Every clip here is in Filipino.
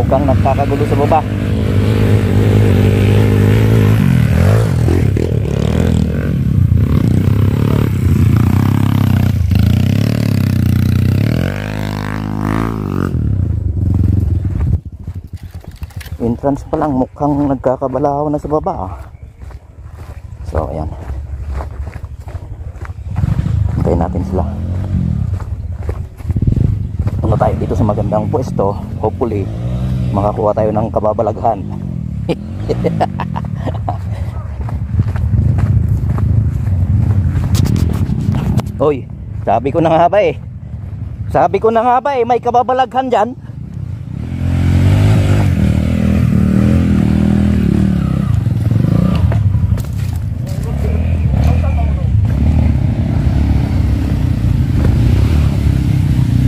mukhang nagkakagulo sa baba. Entrance pa lang, mukhang nagkakabalaw na sa baba. So ayan, hintayin natin sila. Punta tayo dito sa magandang pwesto. Hopefully makakuha tayo ng kababalaghan. Hoy, sabi ko na nga ba eh. Sabi ko na nga ba eh, may kababalaghan dyan.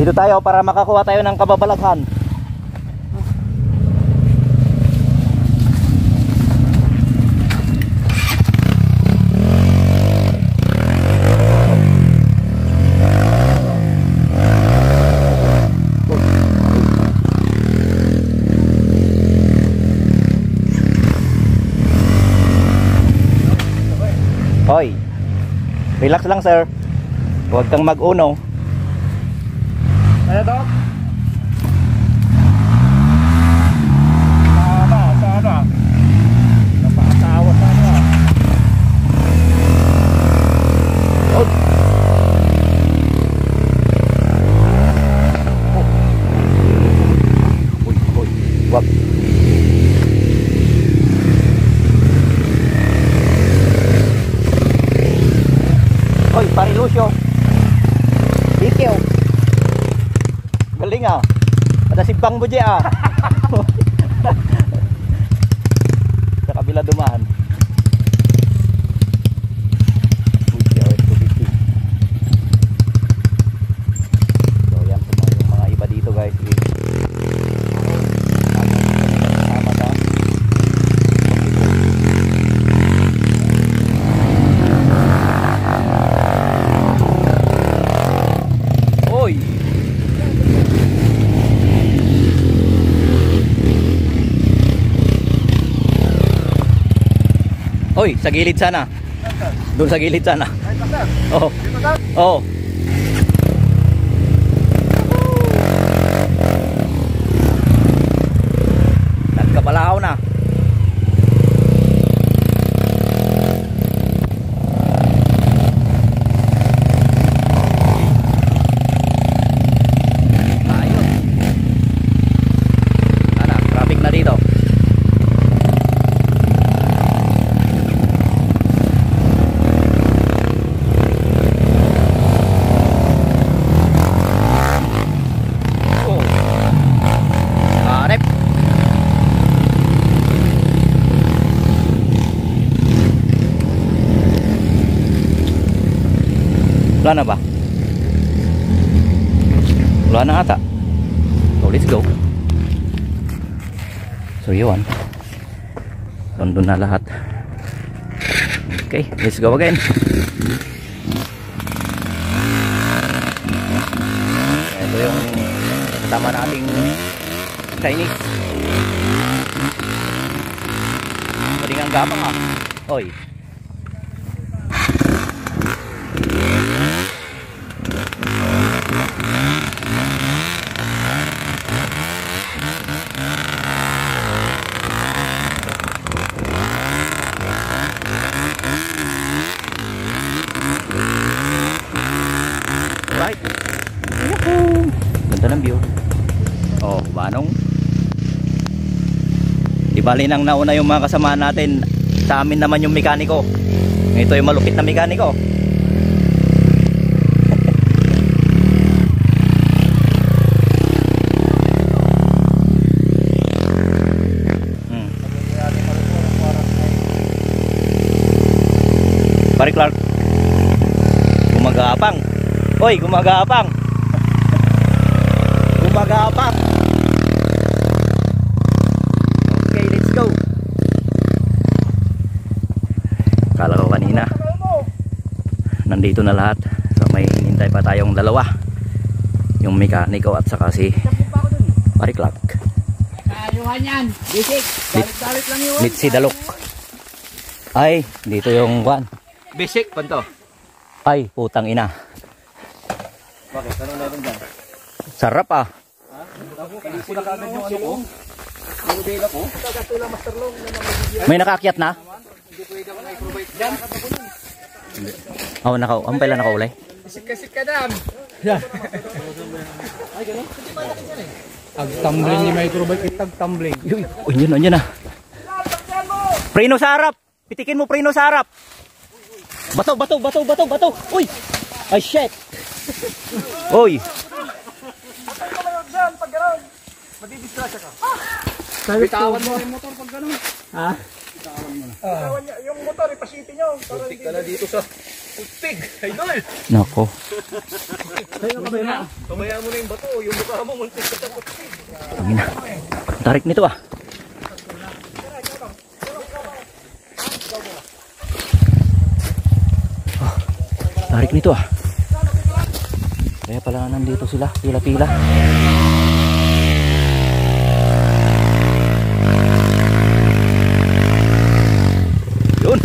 Dito tayo para makakuha tayo ng kababalaghan. Hoy, relax lang sir. Huwag kang mag-uno. Ano to? Sana. Napakasawa sana. Oh. Uy, wag. Hoy, pare Lucio. Ikaw. Galing ah. Ada simpang mo dyan ah. Sa kabila dumaan. So yan po yung mga iba dito guys. Sama sa Oy. Oy, sa gilid sana. Doon sa gilid sana. Oo. Oo. Nagkabalaw na. Ayun. Ana, traffic na dito. Wala na ba? Wala na ata. So let's go. So yun, nandun na lahat. Okay, let's go again. Ito yung kasama nating Chinese. Pwedeng ang gapang ah. Oy. Right. Ganda ng view. Oh, banong. Di bali nang nauna yung mga kasama natin. Sa amin naman yung mekaniko. Ito yung malupit na mekaniko. Pare Clark, gumagapang. Oy, gumagapang. Gumagapang. Okay, let's go. Kala ko kanina nandito na lahat. So may hinintay pa tayong dalawa. Yung mekaniko at saka si Pare Clark. Kuhan yan. Basic. Dalit lang yun. Litsi dalok. Ay, dito yung kwan. Basic, panto. Ay, putang ina. Bakit? Anong meron dyan? Sarap ah. Hindi ko na kagad yung ano ko. Yung bela ko. May nakakyat na? Hindi pwede ako na-provide dyan. Oh, ang pala nakaulay. Kasik ka dam. Tag-tumbling ni microbike, tag-tumbling. Uy, yun na. Preno sa harap. Pitikin mo preno sa harap. Bato. Uy. Ay, shit. Uy. Bitawan mo yung motor pag gano'n. Ha? Bitawan niya. Yung motor, ipasiti nyo. Putik ka na dito sa putik. Idol. Nako. Pabayaan mo na yung bato. Yung mukha mo, muntik ka sa putik. Tangina. Tarik nito ah. Oh, tarik nito ah. Kaya pala nandito sila. Pila-pila. Yun.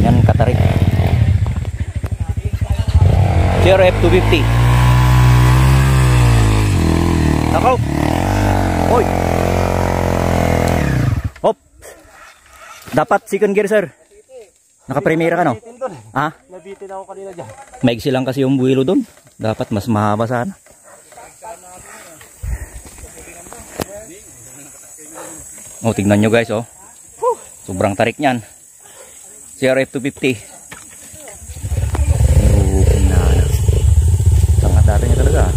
Yan katarik. CRF 250. Nakaw. Oy. Hop. Dapat second gear sir. Naka-primera ka no? Ha? Nabitin ako kanina dyan. Maigsi lang kasi yung buwilo doon. Dapat mas mahaba sana. Oh, tignan nyo guys oh. Sobrang tarik niyan. CRF 250. Oh, pinana. Sangat dati niya talaga.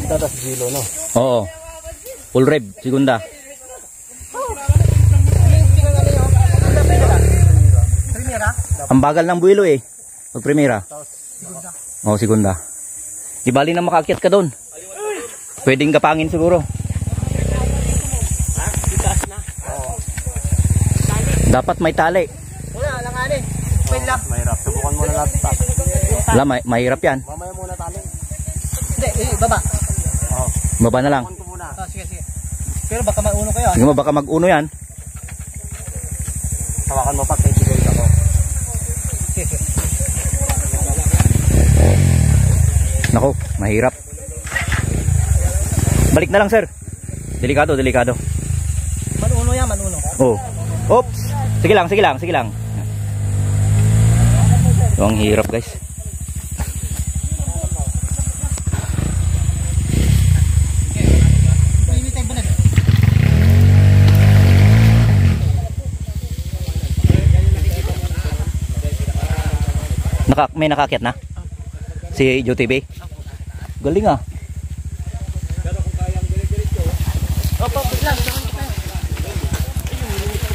Tatas zilo, no? Oo. Full rev, segunda. Ang bagal ng buwilo eh. Pag primera. Oo, segunda. Di bali na makaakyat ka doon. Pwedeng gapangin siguro. Dapat may tali. Wala, langanin. Pwede lang. Mahirap. Subukan mo na laptop. Wala, mahirap yan. Mamaya muna tali. Hindi, baba. Oo. Baba na lang. Sige. Pero baka mauno kayo. Sige mo, baka mag-uno yan. Tawakan mo pa kay Tigil ako. Sige. Nako, mahirap. Balik na lang sir. Delikado. Manuno yan, manuno. Oh. Oops. Sige lang. So, ang hirap guys. May nakakyat na? Si JoTV? Galing ah.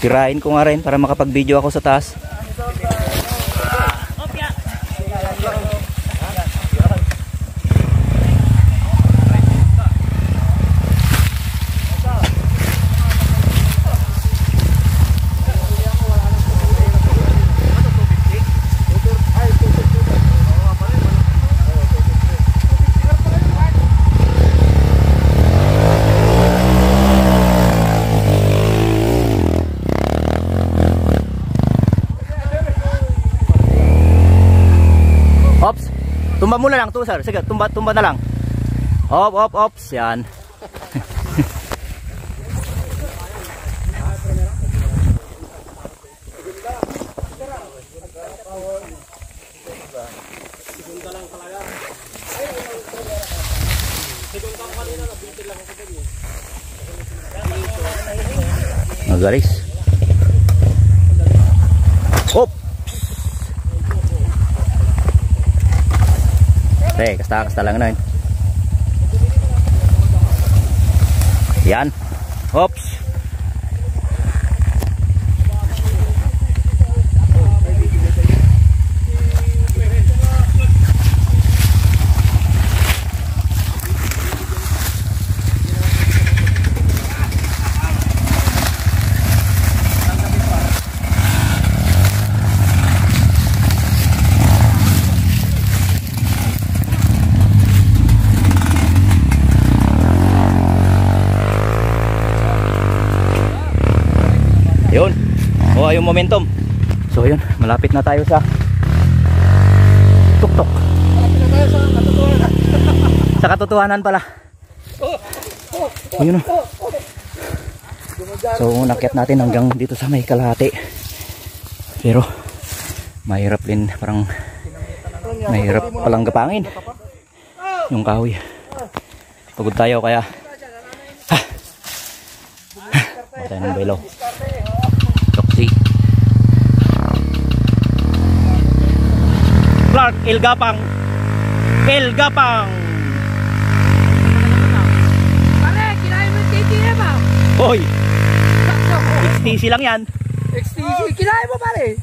Tirahin ko nga rin para makapag-video ako sa taas. Tumba muna lang to sir. Sige, tumba na lang. Ops. Yan. Magalis. Op. Kasta lang na yun. Yan. Oops. yung momentum. So yun, malapit na tayo sa tuktok. Malapit na tayo sa katotohanan. Sa katotohanan pala. Ayun o. So nakyat natin hanggang dito sa may kalahati. Pero mahirap din, parang mahirap palang gapangin yung kahoy. Pagod tayo kaya tayo ng belo. Toksi Clark Ilgapang. Pare, kinain mo yung TTM ah. Hoy, XTC lang yan. XTC, kinain mo pare.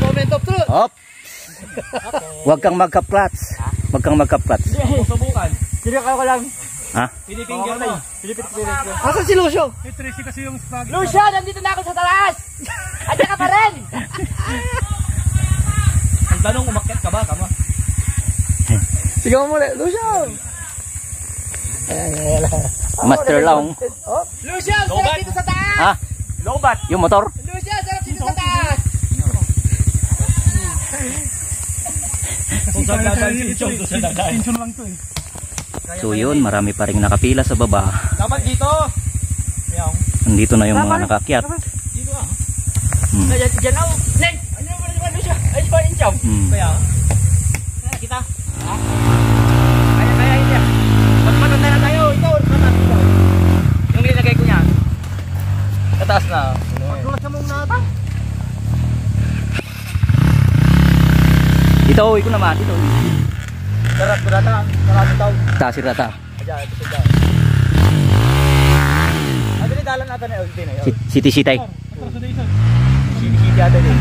Moment of truth. Hop. Huwag kang magka-clutch. Huwag kang magka-clutch. Subukan. Sinaka ko lang. Ha? Pinifinger mo. Asan si Lucio? Lucio, nandito na ako sa taas. Andiyan ka pa rin. Ang tanong, umakyat ka ba? Kama? Sigaw mo ulit. Lucio! Master Long. Lucio, sarap dito sa taas. Ha? Lobat. Yung motor? Lucio, sarap dito sa taas. Pinsun lang to eh. So yun, marami pa rin nakapila sa baba. Dapat dito. Nandito na yung mga nakakyat. Dito ah. Hmm. Diyan ako. Nen! Ano mo naman Lucio? Ay, pa rin jump. Hmm. Kaya kita. Kaya hindi. Patpatan na tayo. Ikaw, patat. Yung nilagay ko niya. Kataas na. Pagdulas na mong nata. Dito, uwi ko naman. Dito. Darat berata. Darat tahu. Tasir rata. Aja itu saja. Ada di dalan natin na din eh. Siti-sitay. Sini ada din.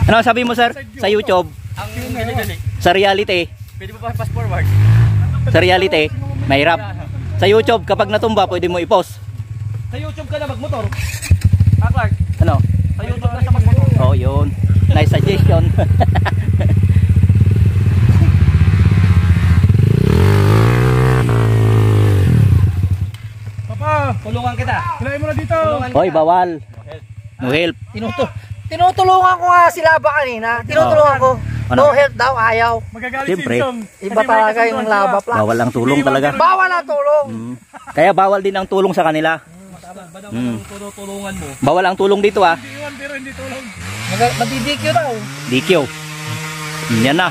Ano sabi mo sir? Sa YouTube? Ang dali-dali. Sa reality? Pwede mo pa fast forward. Sa reality, mahirap. Sa YouTube, kapag natumba, pwede mo i-post. Sa YouTube ka na magmotor. Ah, Clark. Ano? Sa YouTube ka sa magmotor. Oh, yun. Nice suggestion. Papa, Tulungan kita. kailangan mo na dito. Hoy, bawal. No help. Tinutulungan ko nga si Laba kanina. Tinutulungan ko. Ano? No help daw, ayaw. Magagalit Siyempre. si Insong. Iba talaga yung Laba plan. Bawal ang tulong talaga. Bawal ang tulong. Kaya bawal din ang tulong sa kanila. Tulungan mo. Bawal ang tulong dito ah. Iwan pero hindi tulong. Madidikyo daw. DQ. Yan na.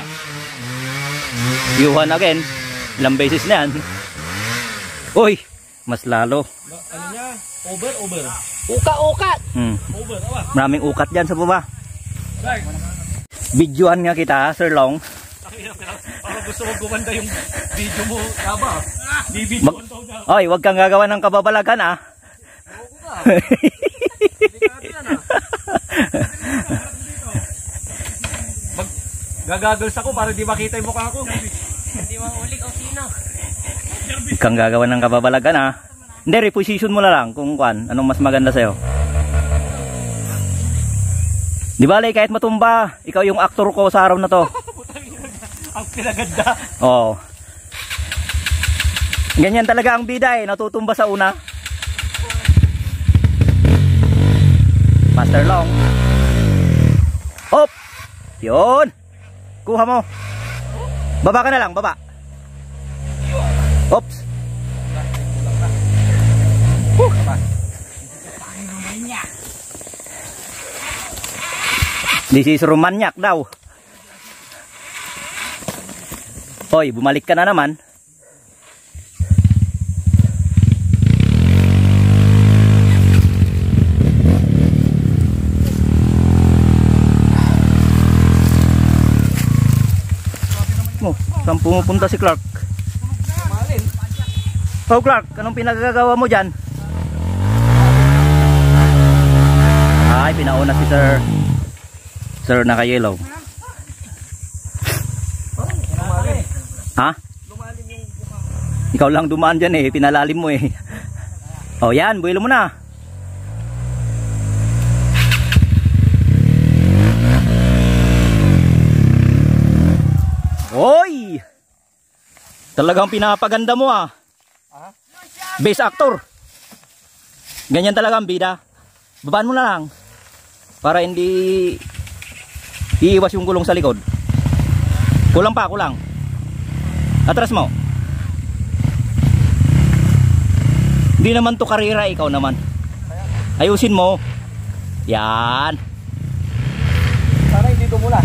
Yuhan again. Ilang beses na yan. Uy, mas lalo. Ano niya? Over. Uka-ukat. Over, awa. Maraming ukat dyan sa baba. Clark. Videohan nga kita, Sir Long. Parang gusto mo gumanda yung video mo. Tama. Bibidyo Mag Oy, wag kang gagawa ng kababalagan ah. Gagagals ako para di makita yung mukha ko. Hindi mahuli o sino. Wag kang gagawa ng kababalagan ah. Hindi, reposition mo na lang kung anong mas maganda sa'yo. Di bale, kahit matumba, ikaw yung aktor ko sa araw na to. Ang pinaganda. Oo. Ganyan talaga ang bida eh, natutumba sa una. Master Long. Hop! Yun! Kuha mo. Baba ka na lang, baba. Oops! This is Romanyak daw. Hoy, bumalik ka na naman. Oh, saan pumupunta si Clark? Oh Clark, anong pinagagawa mo dyan? Ay, pinauna si Sir naka-yellow. Ha? Ikaw lang dumaan dyan eh, pinalalim mo eh. Oh yan, buwelo mo na. Oy! Talagang pinapaganda mo ah. Best actor. Ganyan talaga ang bida. Babaan mo na lang. Para hindi iiwas yung gulong sa likod. Kulang pa, kulang. Atras mo. Hindi naman to karera, ikaw naman. Ayusin mo. Yan. Sana hindi dumulas.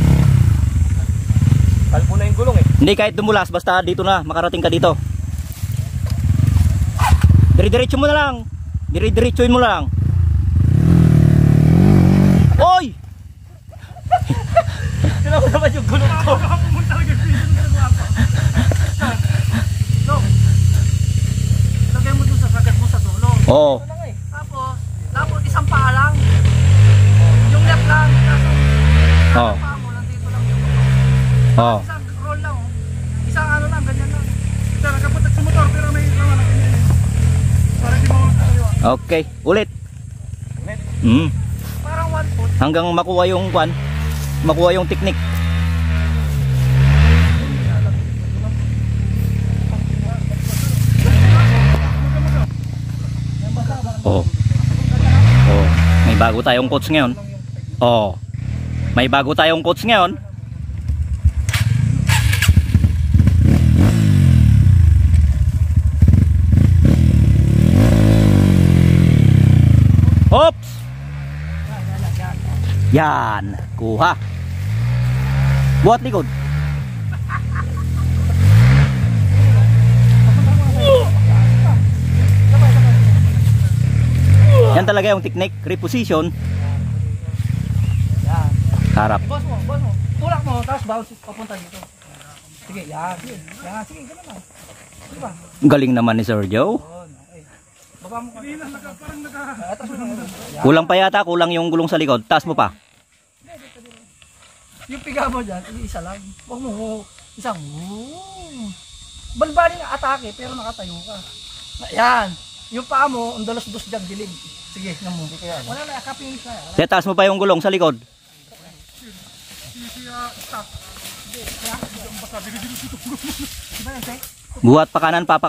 Kalbo na yung gulong eh. Hindi kahit dumulas, basta dito na, makarating ka dito. Dire-diretso mo na lang. Dire-diretsoin mo lang. Oy! Sila ko naman yung gulong ko. No. Lagay mo dun sa sagat mo sa dulo. Oo. Tapos isang paa lang. Yung left lang. Oo. Isang paa mo, nandito lang yung Oo. isang roll lang. Oh. Isang ano lang, ganyan lang. Siya, nakapunta sa motor pero may laman na ganyan. Para di mo makakaliwa. Okay, ulit. Ulit? Parang 1 foot. Hanggang makuha yung kwan, makuha yung technique. Oh. Oh, may bago tayong coach ngayon. Oh. May bago tayong coach ngayon. Oops. Yan, kuha. Buhat likod. Yan talaga yung technique, reposition. Yan. Harap. Boss mo. Tulak mo, tapos bounce papunta dito. Sige, yan. Yan, sige, ganun lang. Sige ba? Galing naman ni Sergio. Okay. Baba mo Hindi na, parang Kulang pa yata, kulang yung gulong sa likod. Taas mo pa. Yung piga mo dyan, isa lang. Huwag mo, isang balbalin ang atake, pero nakatayo ka. Yan. Yung paa mo, ang dalos-dos dyan, dilim. Sige, yan mo. Wala na, akapin ka. Kaya taas mo pa yung gulong sa likod. Diba yan, Sek? Buhat pa kanan pa,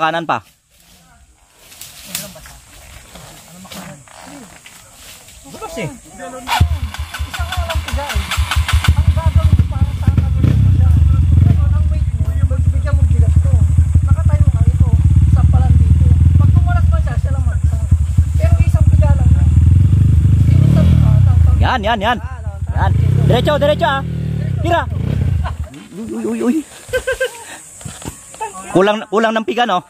Bukas eh. Isang ka lang piga eh. Ang gagawin mo, parang tatalulin mo siya. Pero ang weight mo, bigyan mo bigat to. Nakatayo ka, ito, isang pa lang dito. Pag tumulas pa siya lang mag-isa. Pero isang piga lang na. Yan. Yan. Diretso ah. Tira. Uy. Kulang ng piga, no?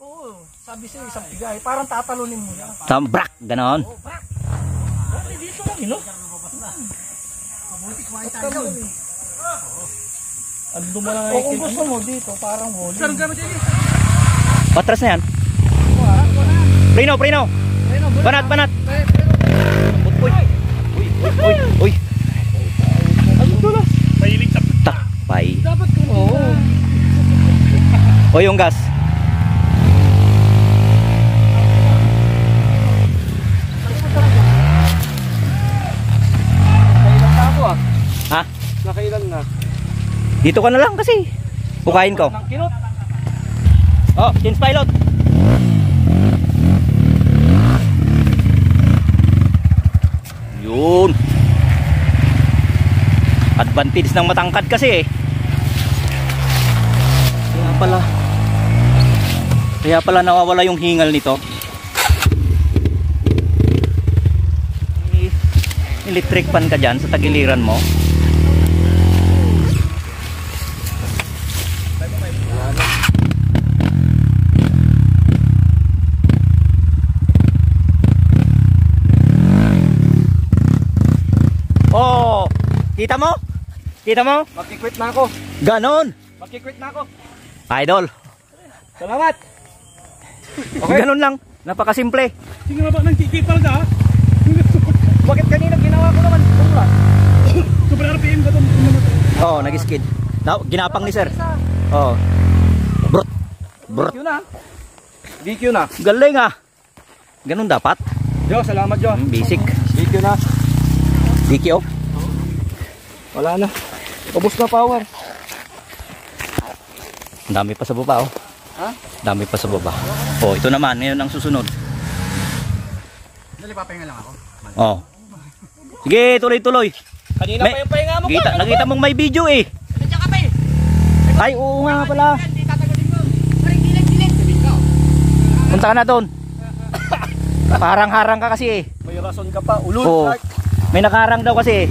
Oo, sabi siya isang piga eh. Parang tatalunin mo yan. Brak, ganon. Okay, dito lang, no? Ang dumala O kung gusto mo dito, parang holy. Saan gamit yan? Patras na yan. Prino. Banat. Uy. Mahilig sa Takpay. dapat ko. Oo. O yung gas. Nakailan na ako ah. Ha? Nakailan na. Dito ka na lang kasi. Pukain ko. Nang kinot. Oh, change pilot. Yun. Advantage ng matangkad kasi eh. Kaya pala nawawala yung hingal nito. Electric fan ka dyan sa tagiliran mo. Oh, kita mo? Magkikwit na ako. Ganon. Magkikwit na ako. Idol. Salamat. Okay. Ganon lang. Napakasimple. Sige nga ba, nang kikipal ka ha? Bakit kanina ginawa ko naman? Sobrang RPM ka itong Oo, nag-skid. Ginapang ni sir. Oo. Brut. DQ na. DQ na. Galing ah. Ganun dapat. Jo, salamat Jo. Basic. DQ na. DQ. Wala na. Ubus na power. Ang dami pa sa baba oh. Ha? Dami pa sa baba. Oh, ito naman, ngayon ang susunod. Dali, papahinga lang ako. Oh. Sige, tuloy-tuloy. Kanina pa yung pahinga mo pa. Nakita mong may video eh. Nandiyan ka pa eh. Ay, oo nga pala. Hindi tatagalin mo. Parang dilig-dilig. Sabihin ka. Punta ka na doon. Parang-harang ka kasi eh. May rason ka pa. Ulul. Oo. May nakarang daw kasi eh.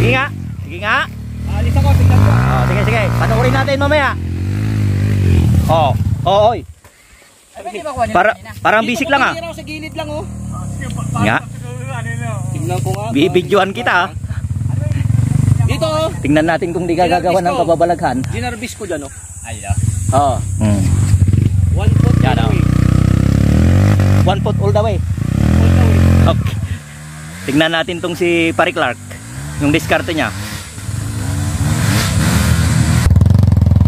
Sige nga. Sige nga. Alis ako. Tingnan ko. Oh, sige, sige. Panoorin natin mamaya. Oh. Oh, oy. Parang bisik lang ah. Dito ko sa gilid lang oh. Nga. Tingnan ko nga. Bibidyohan kita ah. Dito oh. Tingnan natin kung di ka gagawa ng kababalaghan. Ginarbis ko dyan oh. Ayun. Oo. 1 foot Yan, oh. 1 foot all the way. Okay. Tingnan natin tong si Pare Clark. Yung diskarte niya.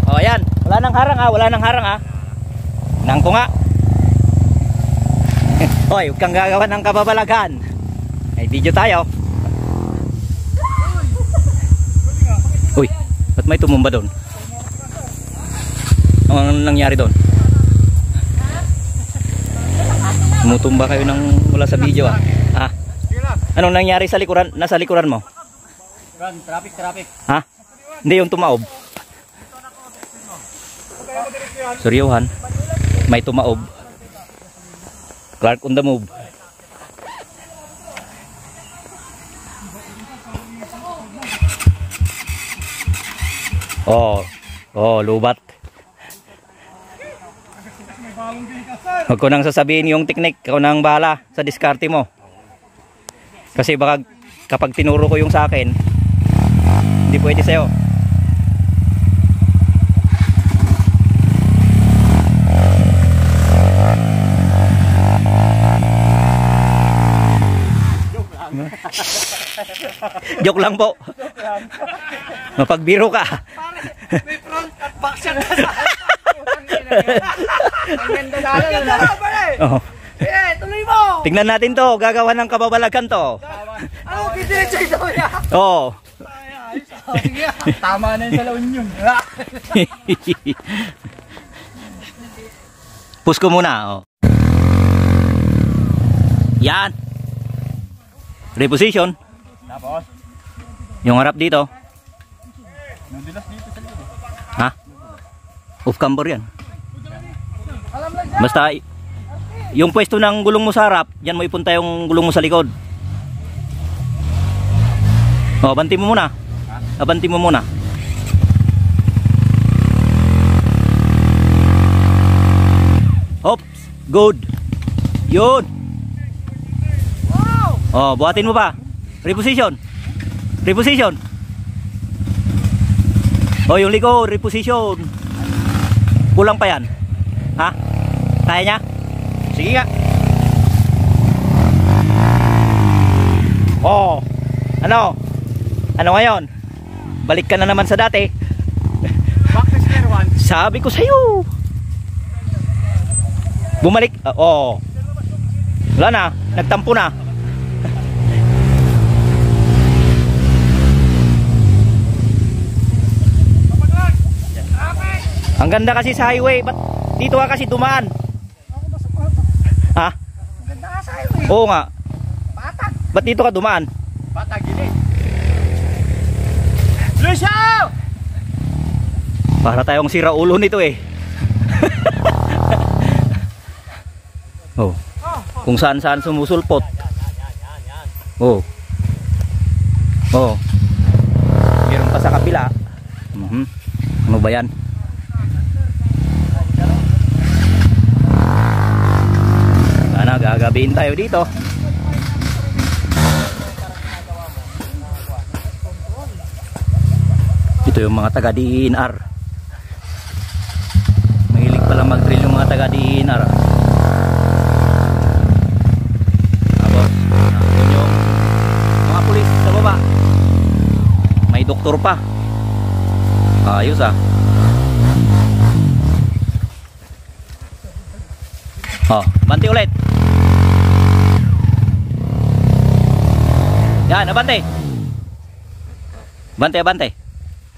Oh, ayan. Wala nang harang ah. Wala nang harang ah. Tingnan ko nga. Hoy, huwag kang gagawa ng kababalaghan. Ay, video tayo. Uy, ba't may tumumba doon? Anong nangyari doon? Tumutumba kayo ng wala sa video ah. Ah. Anong nangyari sa likuran? Nasa likuran mo? Traffic. Ha? Hindi yung tumaob. Seryohan. May tumaob. Clark on the move. Oh, lubat. Huwag ko nang sasabihin yung teknik, ikaw nang bahala sa diskarte mo. Kasi baka kapag tinuro ko yung sa akin, hindi pwede sa'yo. Joke lang po. Mapagbiro ka. May front at back shot ka sa ang ganda na Oh. Eh, tuloy mo! Tingnan natin to, gagawa ng kababalaghan to. Ano, didiretso ito niya? Oo. Sige, tama na yung sa laon yun. Push ko muna. Oh. Yan. Reposition. Tapos? Yung harap dito. Nadulas dito sa likod. Ha? Off camber yan. Basta yung pwesto ng gulong mo sa harap, diyan mo ipunta yung gulong mo sa likod. Oh, abanti mo muna. Abanti mo muna. Oops, good. Yun. Oh, buhatin mo pa. Reposition. Reposition. Oh, yung likod, reposition. Kulang pa yan. Ha? Kaya niya? Sige nga. Oh. Ano? Ano ngayon? Balik ka na naman sa dati. Back to square one. Sabi ko sa'yo. Bumalik. Oh. Wala na. Nagtampo na. Ang ganda kasi sa highway. Ba't dito ka kasi dumaan? Ha? Ganda ka sa highway. Oo nga. Patag. Ba't dito ka dumaan? Patagilid. Lucio! Para tayong sira ulo nito eh. Oh. Kung saan-saan sumusulpot. Oh. Oh. Meron pa sa kabila. Ano ba yan? Sana gagabihin tayo dito. Ito yung mga taga DNR. Mahilig pala mag-drill yung mga taga DNR. Tapos yun yung mga pulis sa baba. May doktor pa. Ayos ah. Oh, banti ulit. Yan, abante. Bante, abante.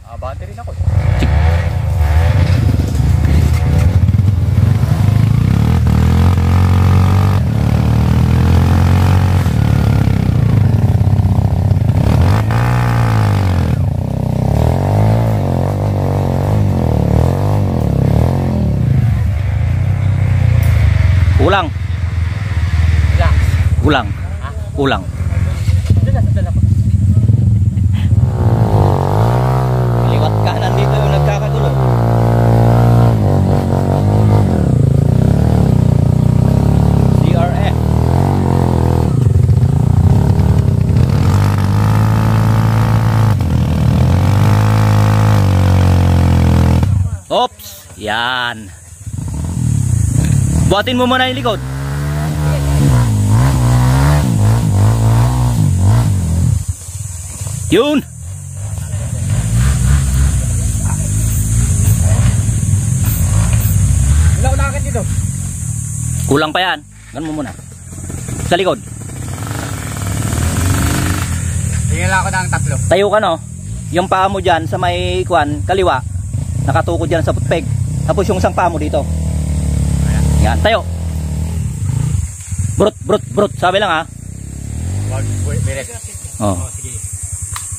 Abante rin ako. Kulang. Relax. Kulang. Kulang. Kaliwat kanan dito yung nagkakagulo. CRF. Oops. Yan. Buhatin mo muna yung likod. Yun. Wala ko nakakit dito. Kulang pa yan. Ganun mo muna. Sa likod. Tingnan lang ako ng 3. Tayo ka no. Yung paa mo dyan sa may kwan, kaliwa. Nakatukod dyan sa footpeg. Tapos yung isang paa mo dito. Yan. Tayo. Brut, brut, brut. Sabi lang ha. Biret. Oh. Sige.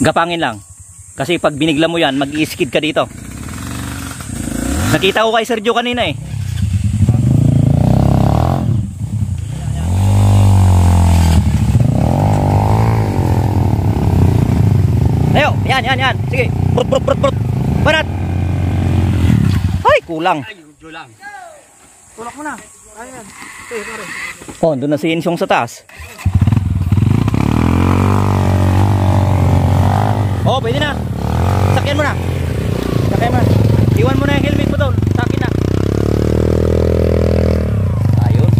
Gapangin lang. Kasi pag binigla mo yan, mag-i-skid ka dito. Nakita ko kay Sergio kanina eh. Ayo, yan, yan, yan. Sige. Brut, brut, brut, brut. Banat. Ay, kulang. Ay, medyo lang. Tulak mo na. Ayan. Pare. Oh, doon na si Insyong sa taas. Oh, pwede na. Sakyan mo na. Sakyan mo na. Iwan mo na yung helmet mo doon. Sa akin na. Ayun.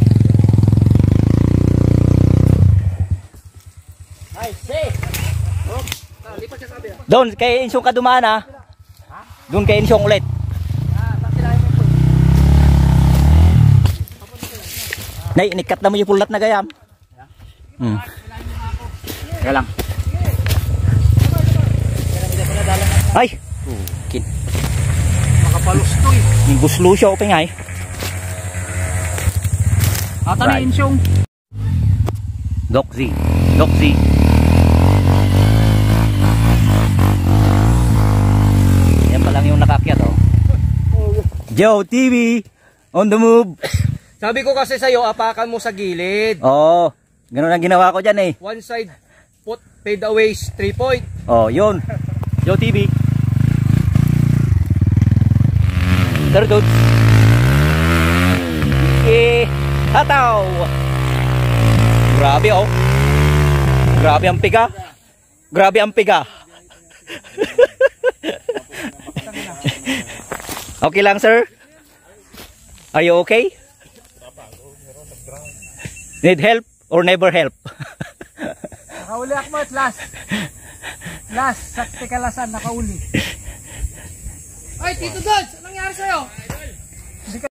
Ay, say. Lipat siya sabi. Doon, kay Insyong ka dumaan ha. Doon kay Insyong ulit. Takilahin mo ito. Nay, inikat na mo yung pulat na gayam. Kaya lang. Ay! Kin. Makapalos to eh. Yung guslo siya o pingay. Ataniin siyong. Doc Z. Doc Z. Yan pa lang yung nakakyat oh. Joe TV on the move. Sabi ko kasi sa'yo, apakan mo sa gilid. Oo. Ganun ang ginawa ko dyan eh. One side, put, fade away, 3 point. Oh, yun. Joe TV. Sir Dudes. Hataw. Grabe oh. Grabe ang piga. Grabe ang piga. Okay lang sir? Are you okay? Need help or never help? Nakauli ako at last. Last, sa tikalasan, nakauli. Ay, Tito Dodge, anong nangyari sa'yo? Hindi ka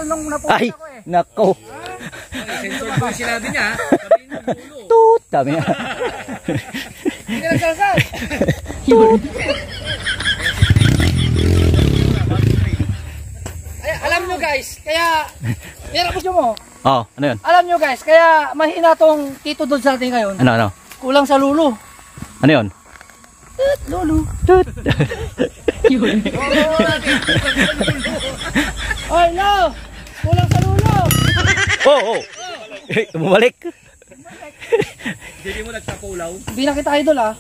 nung napunta Ay, ko eh. nako. Sensor ko yung sinabi niya. Sabihin mo ulo. Toot, dami na. Hindi ka nagsalasal. Ay, alam nyo guys, kaya, hirap mo. Oh, ano yun? Alam nyo guys, kaya mahina tong Tito Dodge natin ngayon. Ano, ano? Kulang sa lulo. Ano yun? Lulu. Toot. Ay, no! Kulang sa lulo. Oh, oh. Bumalik. Hindi mo nagtapulaw. Hindi na kita idol ah.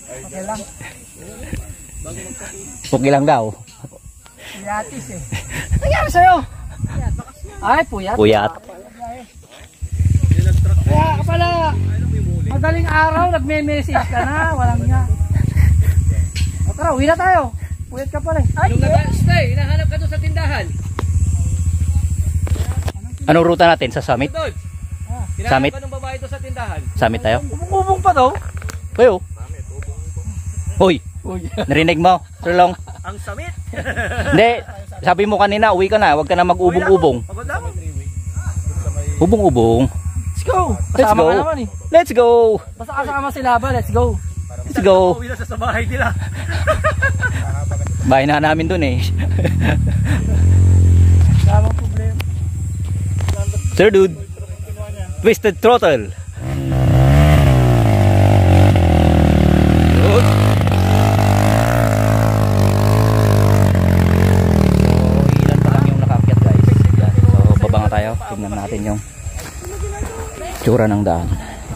Okay lang. Okay lang daw. Puyatis eh. Nangyari sa'yo? Ay, puyat. Puyat. Kaya pala, madaling araw, nagme-message ka na. Walang nga. O tara, uwi na tayo. Puyat ka pala eh. Ay, Stay, hinahanap ka doon sa tindahan. Anong ruta natin? Sa summit? Dodge. Summit? Hinahanap ka ng babae doon sa tindahan. Summit tayo? ubong pa daw. Kayo? Hoy, narinig mo? Sir Long? Ang summit. Hindi, sabi mo kanina, uwi ka na. Huwag ka na mag-ubong-ubong. Pagod mo. Ubong-ubong. Let's go. Let's Kasama go. ka naman eh. Let's go. Basta kasama sila ba, let's go. Let's go. Uwi na sa bahay nila. Bahay na namin dun eh. Damang problema. Sir Dude. Twisted throttle. Good. So, ilan pa lang yung nakakyat guys. Yan. So, babang nga tayo. Tingnan natin yung tsura ng daan.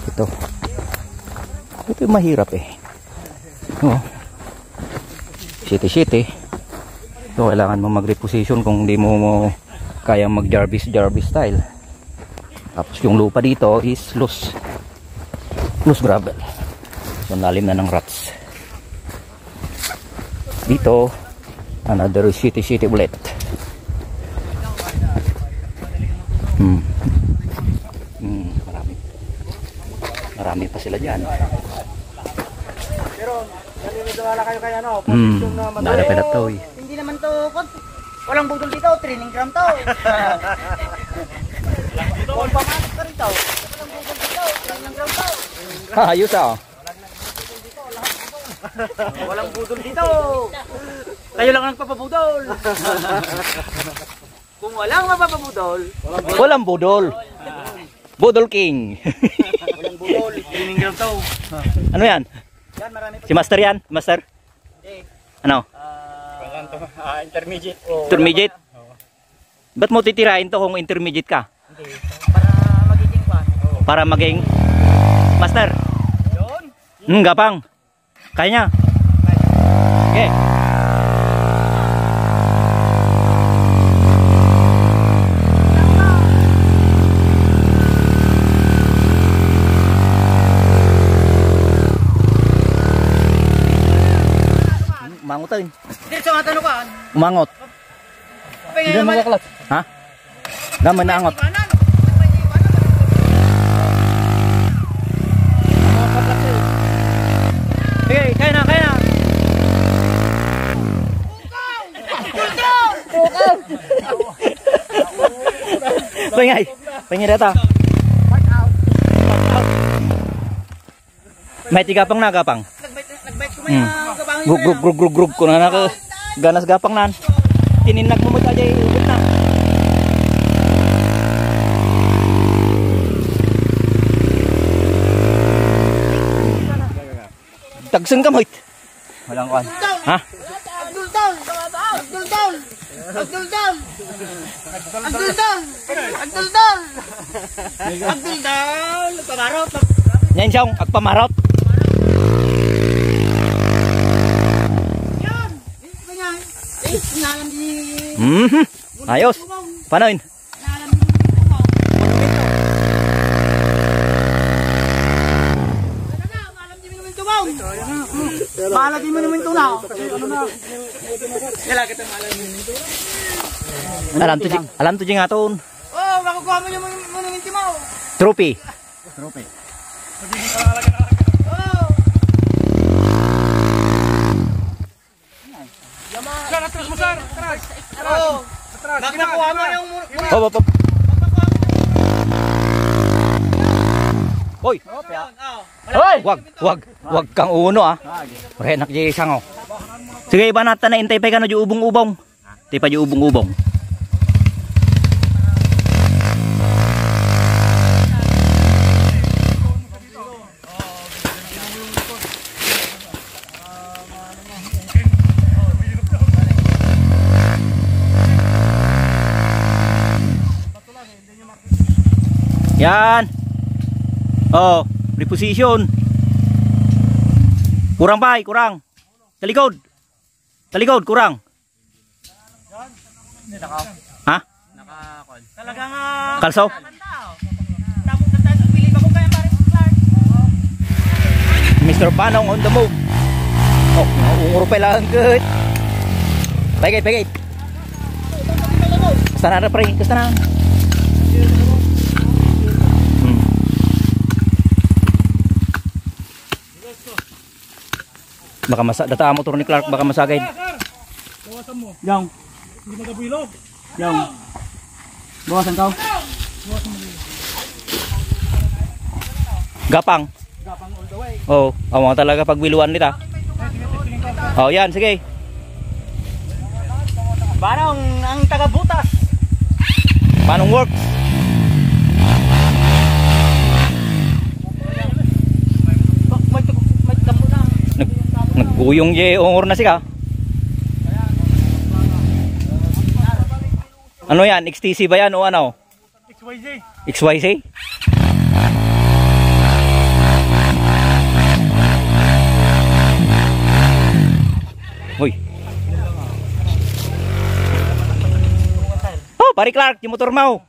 Ito yung mahirap eh. Oh. City. So kailangan mo mag-reposition kung hindi mo kaya mag Jarvis style. Tapos yung lupa dito is loose gravel. So lalim na ng ruts. Dito another city ulit. Marami pa sila dyan. Pero naniniwala kayo kay ano? Nalapit to eh. Hindi naman to, walang budol dito, training ground to. Kung pamasok ka rito, walang budol dito, training ground to. Ayos ah. Walang budol dito. Kayo lang ang nagpapabudol. Kung walang mapapabudol, Walang budol. Budol King. walang budol. Training ground to. Ano yan? Yan, marami pa. Si Master yan? Master? Ano? Intermediate. Intermediate? Ba't mo titirahin to kung intermediate ka? Hindi. Para magiging pa. Para maging Master? Yun. Gapang. Kaya niya? Okay. Mangutin. Dito nga tanukan. Umangot. Hindi mo kaklat. Ha? Naman na angot. Sige, kaya na. Pengay data. May tiga pang nagapang. Nagbait ko may gabangin. Grug ko na naka ganas gapang nan. Tininag mo aja ubit na. Tagseng ka moit. Walang kuan. Ha? Abdul down. Pamarot. Nyan siyang agpamarot. Yan. Kanya. Ngalan di. Ayos. Paano yun? Ngalan di. Mahala di mo naman ito na. Alam to jing aton. Oh, makukuha mo yung monumento mo. Trophy. Oh. Sir, atras mo sir. Atras. Oh. Bakit nakuha mo yung Hop. Hoy. Wag kang uno ah. Renak di sango. Sige ba nata na intay pa ka na ju ubong-ubong. Ti pa ju ubong-ubong. Yan. Oh, reposition. Kurang bay, kurang. Talikod, kurang. Ha? Talaga nga. Kalso? Tapos na tayo pili ba kung kaya pare Clark. Mr. Panong on the move. Oh, unguro pa lang good. Pagay. Kasta na pre, kasta na. Baka data motor ni Clark baka masagay. Bawasan mo. Yang. Hindi magabilog. Yang. Bawasan kau. Gapang. Gapang all the way. Oh, amo talaga pagbiluan nita. Oh, yan, sige. Barang ang taga-butas. Manong work. May tamo na. Nagguyong ye ongor na sika. Ano yan? XTC ba yan o ano? XYZ. XYZ? Uy. Oh, pare Clark, yung motor mo.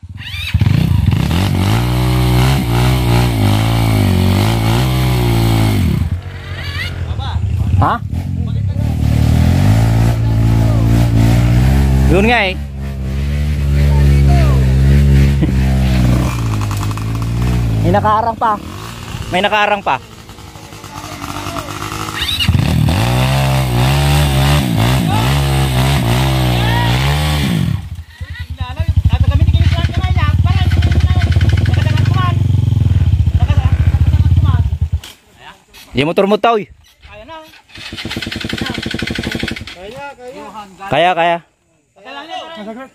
Ha? Yun nga eh. May nakaarang pa. May nakaarang pa. Yung motor mo tao. Kaya.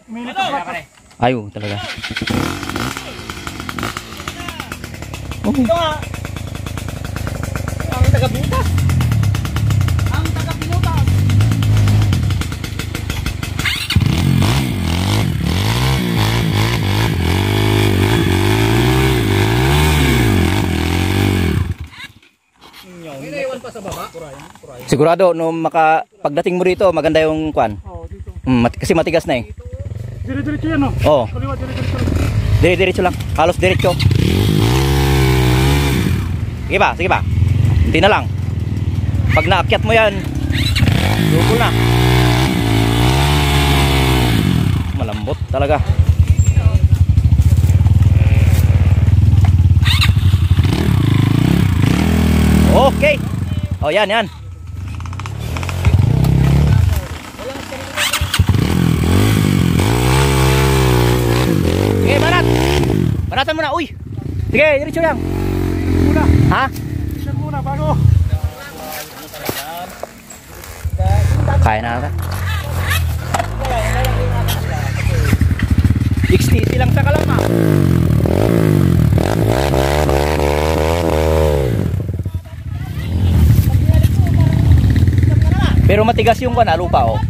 Minit pa. Ayaw talaga. Ito nga. Ang taga-butas. Ang taga-pinutas. Iniwan pa sa baba. Sigurado no pagdating mo rito maganda yung kwan. Oh, dito. Kasi matigas na eh. Dire-diretso yan, no? Oo. Kaliwa, dire-diretso. Diretso lang. Halos diretso. Sige ba? Hindi na lang. Pag naakyat mo yan, dugol na. Malambot talaga. Okay. Oh, yan. Sige, banatan mo na. Uy. Sige, diretso lang. Muna. Ha? Check muna, bago. Kaya na ata. XTC lang sa Kalama. Pero matigas yung lupa oh.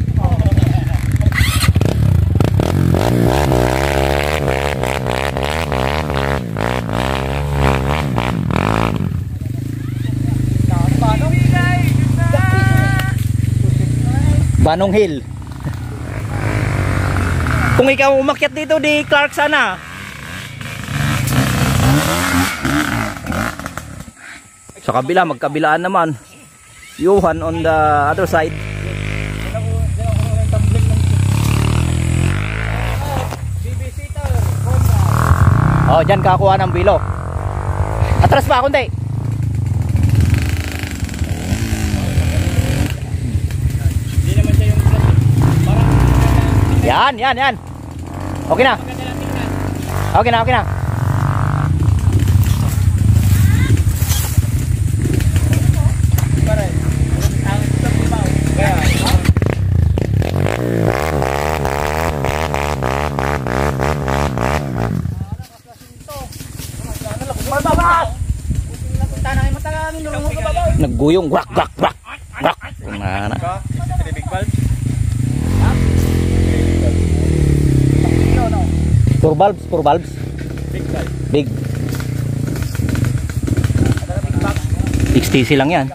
Banong Hill. Kung ikaw umakyat dito di Clark sana. Sa kabila, magkabilaan naman. Johan on the other side. Oh, dyan kakuha ng bilo. Atras pa kundi. Yan. Okay na. Nagguyong grak. Mana? Big valve. Four valves. Big valve. Big. XTC lang yan.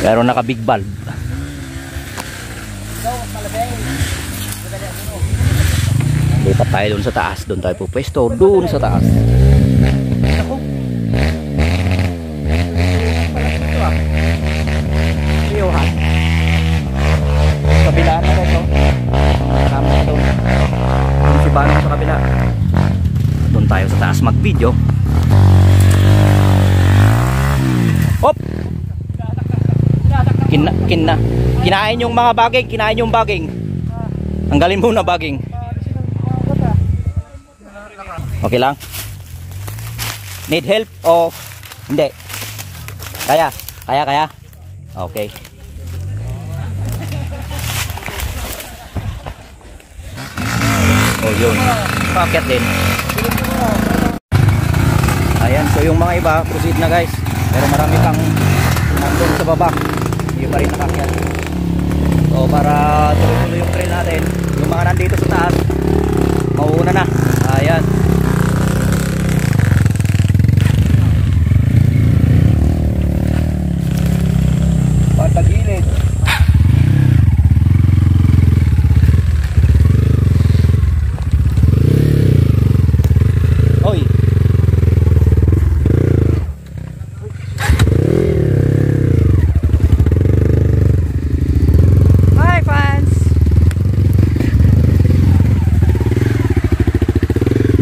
Pero naka big valve. Lipat tayo doon sa taas. Doon tayo pupwesto. Doon sa taas. Johan. Kabila na rin ito. Kasama na doon. Yung si Banong sa kabila. Doon tayo sa taas mag-video. Hop! Kinain yung mga baging. Kinain yung baging. Tanggalin mo na baging. Okay lang? Need help o hindi? Kaya? Okay. Oh, yun. Paket din. Ayan, so yung mga iba, proceed na guys. Pero marami pang nandun sa baba. Hindi pa rin nakakyat. So para tuloy-tuloy yung trail natin. Yung mga nandito sa taas, mauuna nauna na. Ayan. Patagilid. Oy. Bye, fans!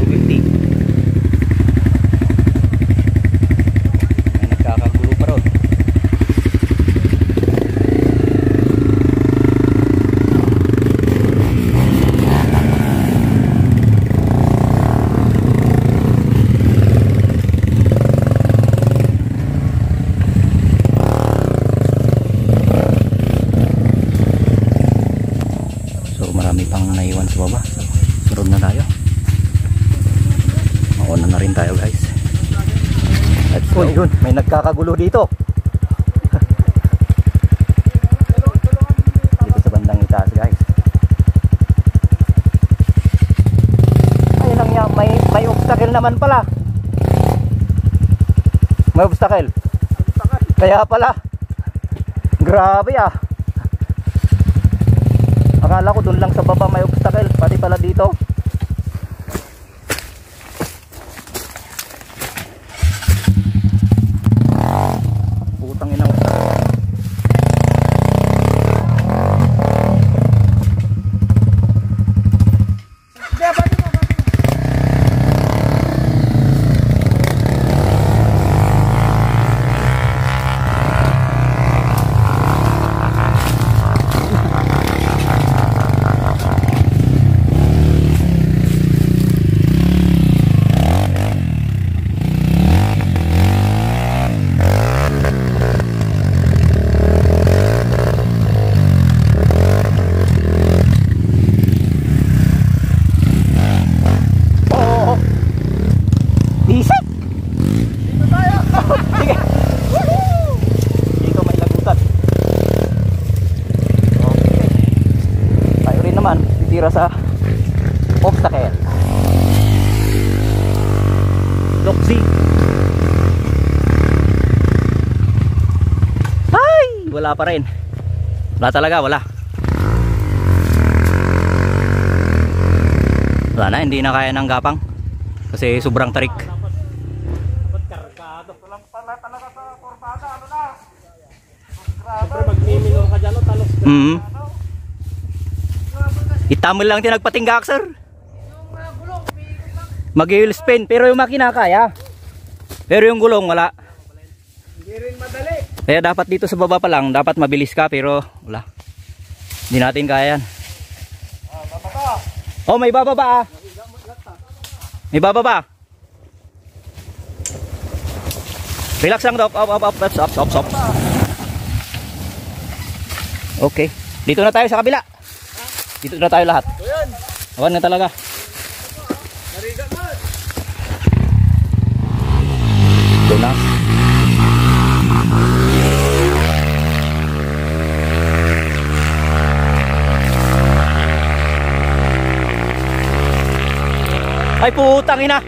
250. May nagkakagulo pa ron. So marami pang naiwan sa baba. Sunod na tayo. Mauna na rin tayo guys. Let's go. Yun, may nagkakagulo dito. Dito sa bandang itaas guys. Ayun lang yan, may obstacle naman pala. May obstacle. Kaya pala. Grabe ah. Akala ko dun lang sa baba may obstacle, pati pala dito. Putang ina. Isip! Dito tayo! Sige! Dito may lagutan. Okay. Tayo rin naman, titira sa obstacle. Loxy! Ay! Wala pa rin. Wala talaga, wala. Wala na, hindi na kaya ng gapang. Kasi sobrang tarik. Walang pala talaga sa kurbada, ano na? Siyempre magmiminor ka dyan, talos ka. Itamol lang tinagpatinggak sir. Mag-wheel spin pero yung makina kaya. Pero yung gulong wala. Hindi rin madali. Kaya dapat dito sa baba pa lang, dapat mabilis ka pero wala. Hindi natin kaya yan. Oh, may bababa ah. May bababa. Relax lang Doc. Up. Stop. Okay. Dito na tayo sa kabila. Dito na tayo lahat. Awan na talaga. Doon na. Ay putang ina.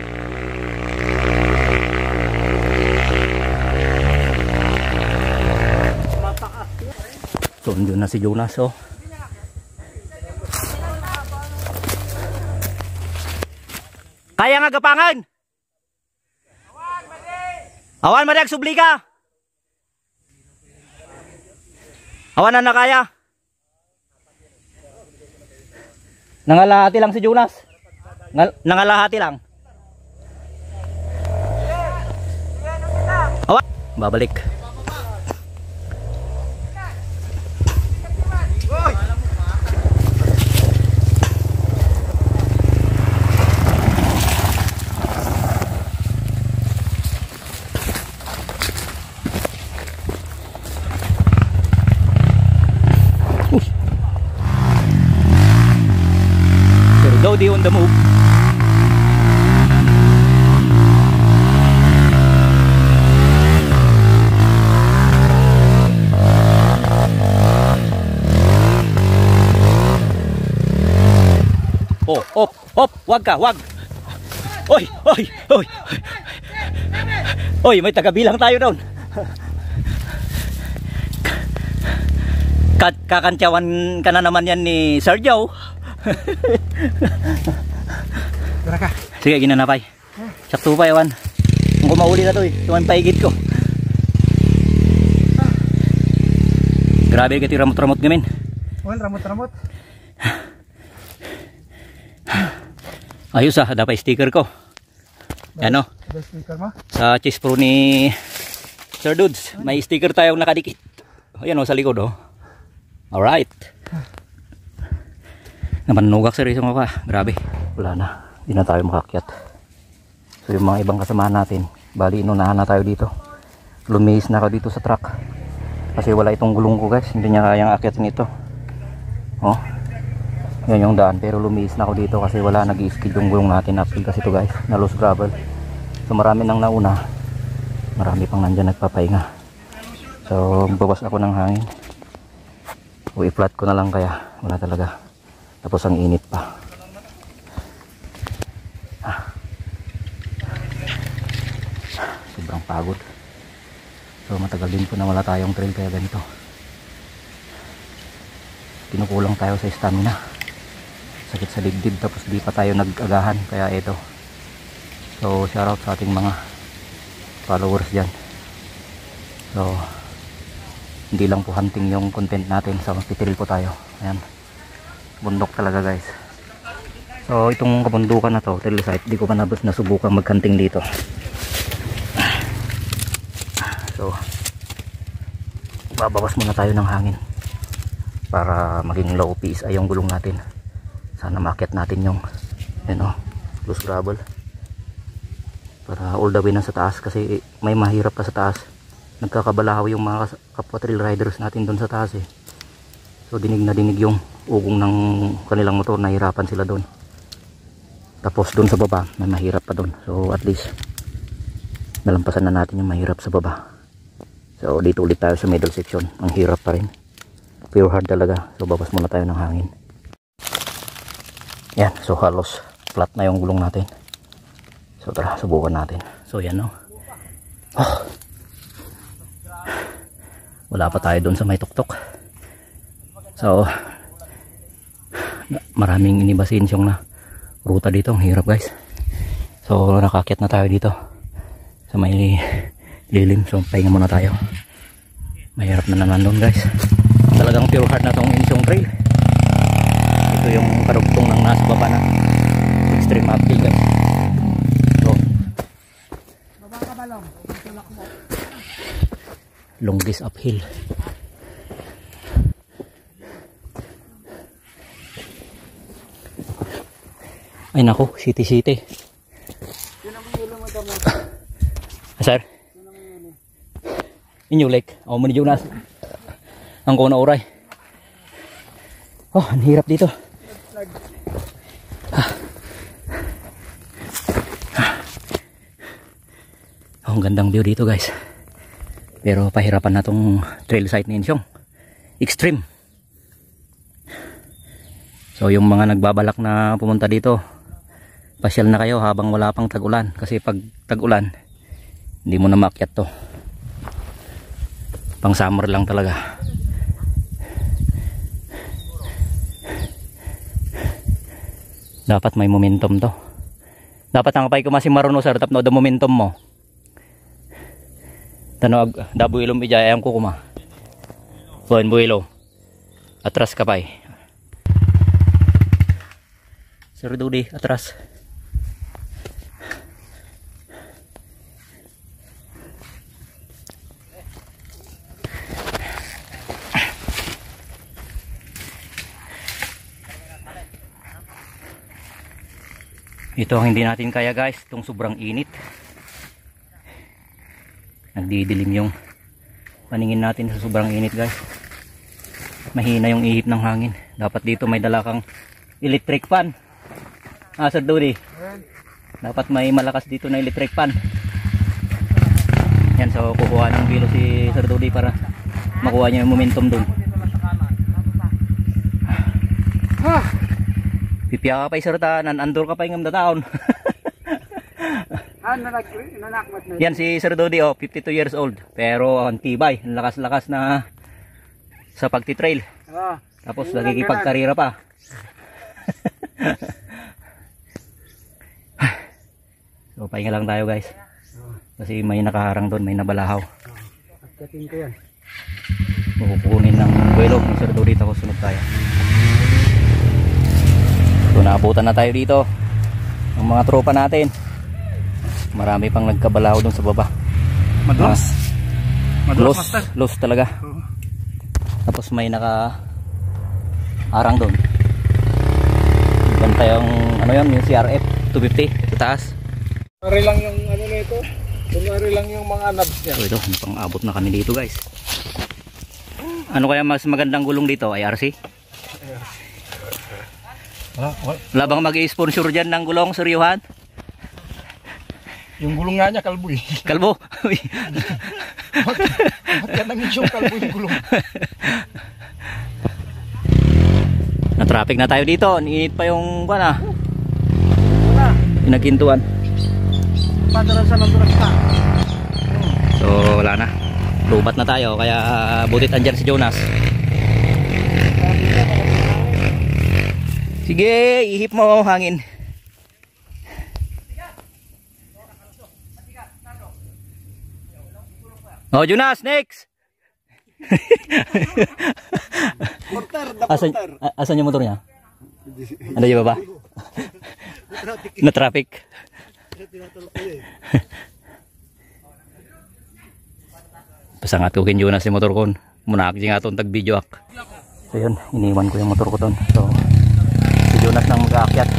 So andun na si Jonas oh. Kaya nga gapangan. Awan madag subli ka. Awan na kaya. Nangalahati lang si Jonas. Nangalahati lang. Awa, babalik. Sir Dodi on the move. Oh, op. Hop, wag ka, wag. Oy, oy, oy. Oy, may tagabilang tayo doon. Kakantyawan ka na naman yan ni Sir Joe. Tara ka. Sige, ginanapay. Sakto pa yawan. Kung kumauli na to eh, tuman paigit ko. Grabe ka ramot-ramot gamin. Well, ramot-ramot. Ayos dapat sticker ko. Yan o. Best sticker mo? Sa Chess Pro ni Sir Dudes, may sticker tayong nakadikit. Ayan o, sa likod o. Alright. Namanugak sa reason ko pa. Grabe. Wala na. Hindi na tayo makakyat. So yung mga ibang kasamahan natin, bali inunahan na tayo dito. Lumihis na ako dito sa truck. Kasi wala itong gulong ko guys. Hindi niya kayang akyatin ito. Oh. Yan yung daan. Pero lumihis na ako dito kasi wala nag-i-skid yung gulong natin. Uphill kasi ito guys. Na loose gravel. So marami nang nauna. Marami pang nandyan nagpapahinga. So bawas ako ng hangin. O i-flat ko na lang kaya wala talaga. Tapos ang init pa. Sobrang pagod. So matagal din po na wala tayong trail kaya ganito. Kinukulang tayo sa stamina. Sakit sa dibdib tapos di pa tayo nag-agahan kaya ito. So shoutout sa ating mga followers dyan. So hindi lang po hunting yung content natin, so magtitril po tayo. Ayan, bundok talaga guys. So itong kabundukan na to, trail site, di ko pa nasubukan mag-hunting dito. So babawas muna tayo ng hangin para maging low pace ay yung gulong natin. Sana maakyat natin yung loose gravel para all the way na sa taas kasi may mahirap pa sa taas. Nagkakabalahaw yung mga kapwa trail riders natin doon sa taas eh. So dinig na dinig yung ugong ng kanilang motor, nahirapan sila doon. Tapos doon sa baba may mahirap pa doon. So at least nalampasan na natin yung mahirap sa baba. So dito ulit tayo sa middle section. Ang hirap pa rin, pure hard talaga. So babas muna tayo ng hangin. Yan, so halos flat na yung gulong natin. So tara, subukan natin. So yan no. Wala pa tayo doon sa may tuktok. So maraming inibasinsyong na ruta dito. Ang hirap guys. So nakakyat na tayo dito sa may lilim. So pahinga muna tayo. Mahirap na naman doon guys. Talagang pure hard na tong Insyong Trail. Ito yung karugtong ng nasa baba na extreme uphill guys. So longest uphill. Ay nako, city. Sir? Inyo lake. Ako mo ni Jonas. Ang kuna oray. Oh, ang hirap dito. Oh, ang gandang view dito guys. Pero pahirapan na tong trail site ni Insyong. Extreme. So yung mga nagbabalak na pumunta dito, pasyal na kayo habang wala pang tag-ulan. Kasi pag tag-ulan, hindi mo na maakyat to. Pang summer lang talaga. Dapat may momentum to. Dapat ang kapay ko masing maruno sir, tap no the momentum mo. Tanong dabu ilom ijay ayam ko kuma. Buwan builo. Atras kapay. Sir Dudi, atras. Ito ang hindi natin kaya guys, itong sobrang init. Nagdidilim yung paningin natin sa sobrang init guys. Mahina yung ihip ng hangin. Dapat dito may dala kang electric fan. Sir Dudi, dapat may malakas dito na electric fan. Yan, so kukuha ng bilo si Sir Dudi para makuha niya yung momentum dun. Pipiya ka pa sir ta, nanandor ka pa yung taon. Nanakmat na. Yan si Sir Dodi, 52 years old. Pero ang tibay, ang lakas-lakas na sa pagtitrail. Tapos nagkikipagkarira pa. So pahinga lang tayo guys. Kasi may nakaharang doon, may nabalahaw. Pagkating ko yan. Kukunin ng buwelo ng Sir Dodi, tapos sunod tayo. So naabutan na tayo dito ng mga tropa natin. Marami pang nagkabalahaw doon sa baba. Madulas. Madulas master. Lost talaga. Tapos may naka arang doon. Ganda yung ano yun, yung CRF 250 sa taas. Kunwari lang yung ano nito. Kunwari lang yung mga nabs niya. So ito, pang abot na kami dito guys. Ano kaya mas magandang gulong dito? IRC? Wala bang mag-i-sponsor dyan ng gulong, Sir Johan? Yung gulong nga niya, kalbo eh. Kalbo? Bakit yan ang isyong kalbo yung gulong? Na-traffic na tayo dito. Init pa yung pinagintuan. Padala sa Honduras pa. So wala na. Lubat na tayo. Kaya butit andyan si Jonas. Sige, ihip mo hangin. Oh, Jonas, next. Asan yung motor niya? Ano yung baba? Na traffic. Pasangat ko kin Jonas yung motor ko. Muna akji nga itong tag-video ak. So yun, iniwan ko yung motor ko ton. So, si Jonas nang mag-aakyat.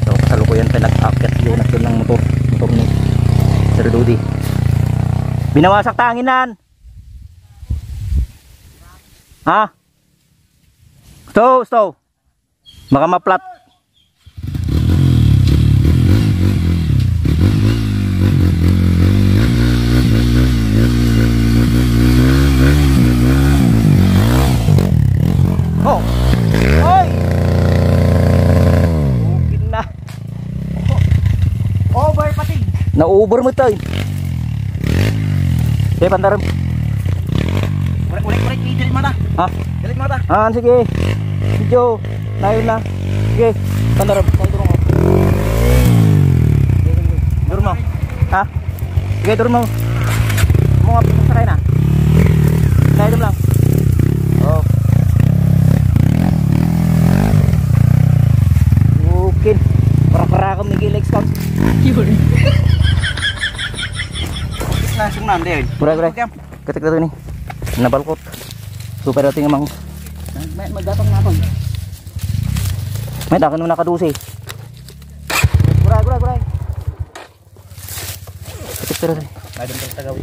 So, kasalukuyan pa nag-aakyat si Jonas doon ng motor ni Sir Dodi. Binawasak tanginan. Ha? Stow. Baka ma-flat. Oh. Oy. Okay na. Over patig. Na-over mo tayo. Sige, pandaram. Ulit, idil mo na. Ha? Galit mo na. Sige. Video. Nayon na. Sige, pandaram. Durun mo. Ha? Sige, durun mo. Mga sakay na. Nayon lang. Oh. Mungkin. Para-para kami gilegs count. Yun. Langsung nanti yun. Kuray. Ketik dito ni. Nabalkot. Super dating emang. May magdatang na ako. May dakan mo nakadusi. Kuray. Ketik dito ni. May dun tagaw.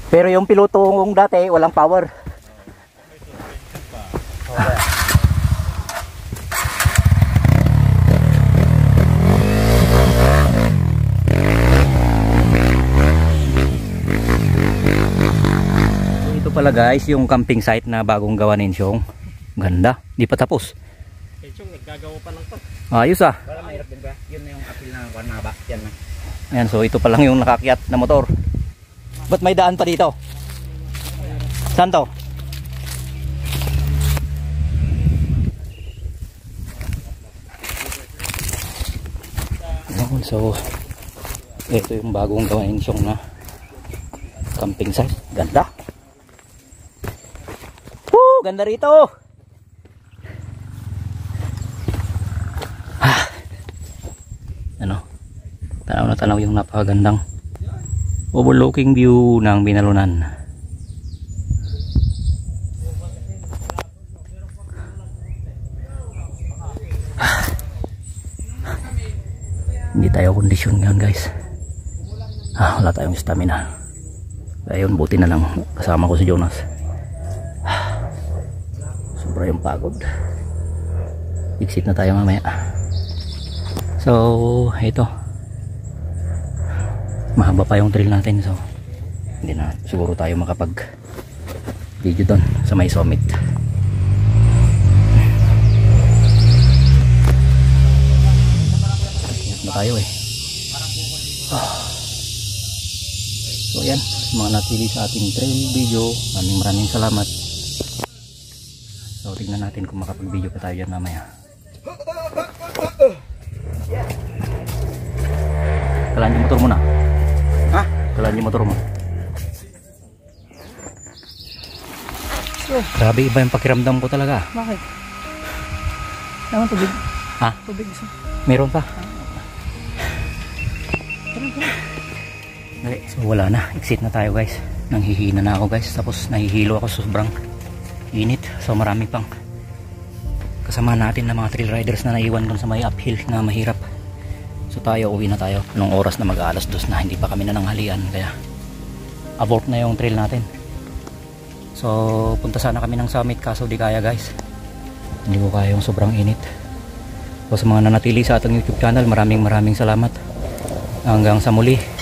Pero yung piloto kong dati walang power. So ito pala guys yung camping site na bagong gawa ni Ensyong. Ganda, di pa tapos. Ensyong, naggagawa pa lang to. Ayos ah. Para mahirap din ba? Yun na yung apil na wanaba. Yan na. Ayan, so ito pa lang yung nakakyat na motor. Ba't may daan pa dito? Saan to? Ayan, so ito yung bagong gawain siyang na camping site. Ganda. Woo! Ganda rito. Ano? Tanaw na tanaw yung napakagandang overlooking view ng Binalunan. Hindi tayo kondisyon ngayon guys. Wala tayong stamina. Ayun, buti na lang kasama ko si Jonas. Sobra yung pagod. Exit na tayo mamaya. So ito, mahaba pa yung trail natin, so hindi na siguro tayo makapag video doon sa may summit. Na tayo eh. So yan, mga natili sa ating trail video, maraming salamat. So tingnan natin kung makapag video pa tayo dyan mamaya. Kalaan yung motor mo na. Ha? Kalaan yung motor mo. Grabe, iba yung pakiramdam ko talaga. Bakit? Naman tubig. Ha? Tubig isa. Meron pa. Okay, so wala na. Exit na tayo guys. Nanghihina na ako guys. Tapos nahihilo ako sa sobrang init. So marami pang kasama natin na mga trail riders na naiwan dun sa may uphill na mahirap. So tayo, uwi na tayo. Nung oras na mag-alas 2 na, hindi pa kami nananghalian. Kaya abort na yung trail natin. So punta sana kami ng summit kaso di kaya guys. Hindi ko kaya yung sobrang init. So sa mga nanatili sa ating YouTube channel, maraming salamat. Hanggang sa muli.